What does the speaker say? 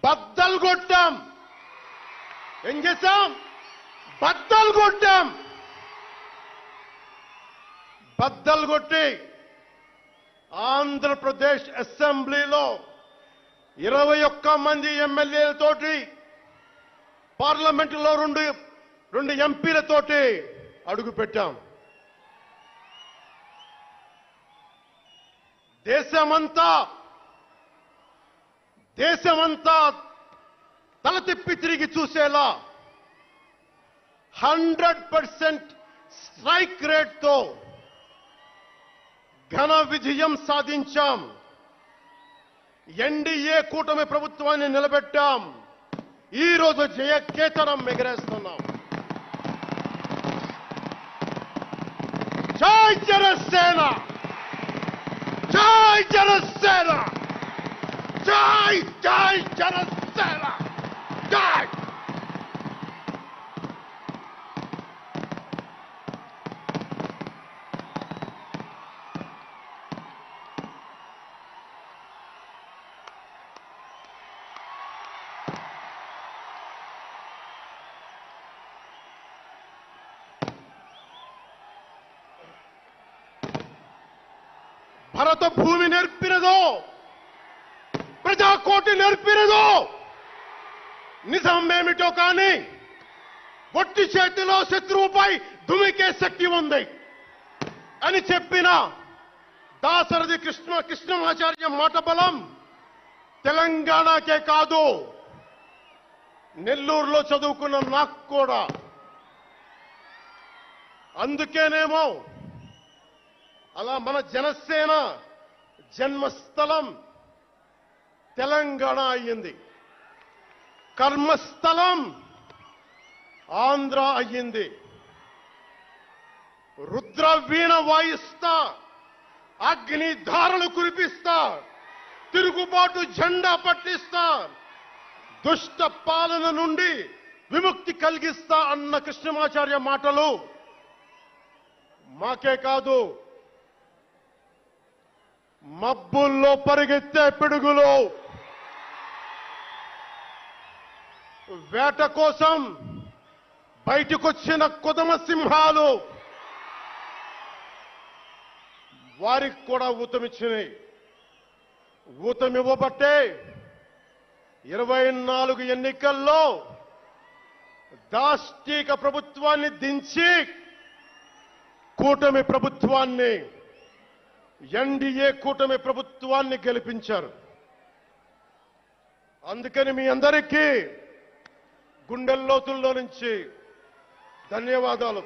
బద్దలు కొట్టాం. ఏం చేశాం? బద్దలు కొట్టాం. బద్దలు కొట్టి ఆంధ్రప్రదేశ్ అసెంబ్లీలో 21 మంది ఎమ్మెల్యేలతోటి, పార్లమెంటులో రెండు ఎంపీలతోటి అడుగు పెట్టాం. దేశమంతా తల తిప్పి తిరిగి చూసేలా 100% స్ట్రైక్ రేట్తో ఘన విజయం సాధించాం. ఎన్డీఏ కూటమి ప్రభుత్వాన్ని నిలబెట్టాం. ఈ రోజు జయకేతనం ఎగరేస్తున్నాం. జై జనసేన, జై జనసేన, జై జై జనసేన, జై. భరత భూమి నేర్పినదో, ప్రజాకోటి నేర్పినదో, నిజమేమిటో కానీ ఒట్టి చేతిలో శత్రువుపై దుమికే శక్తి ఉంది అని చెప్పిన దాశరథి కృష్ణమాచార్య మాట బలం తెలంగాణకే కాదు, నెల్లూరులో చదువుకున్న నాకు కూడా. అందుకేనేమో అలా మన జనసేన జన్మస్థలం తెలంగాణ అయ్యింది, కర్మస్థలం ఆంధ్ర అయ్యింది. రుద్ర వీణ వాయిస్తా, అగ్ని ధారలు కురిపిస్తా, తిరుగుబాటు జెండా పట్టిస్తా, దుష్ట పాలన నుండి విముక్తి కలిగిస్తా అన్న కృష్ణమాచార్య మాటలు మాకే కాదు, మబ్బుల్లో పరిగెత్తే పిడుగులు, వేట కోసం బయటకొచ్చిన కొదమ సింహాలు వారికి కూడా ఊతమిచ్చినాయి. ఊతమివ్వబట్టే 24 ఎన్నికల్లో దాష్టీక ప్రభుత్వాన్ని దించి కూటమి ప్రభుత్వాన్ని, ఎన్డీఏ కూటమి ప్రభుత్వాన్ని గెలిపించారు. అందుకని మీ అందరికీ గుండెల్లోతుల్లో నుంచి ధన్యవాదాలు.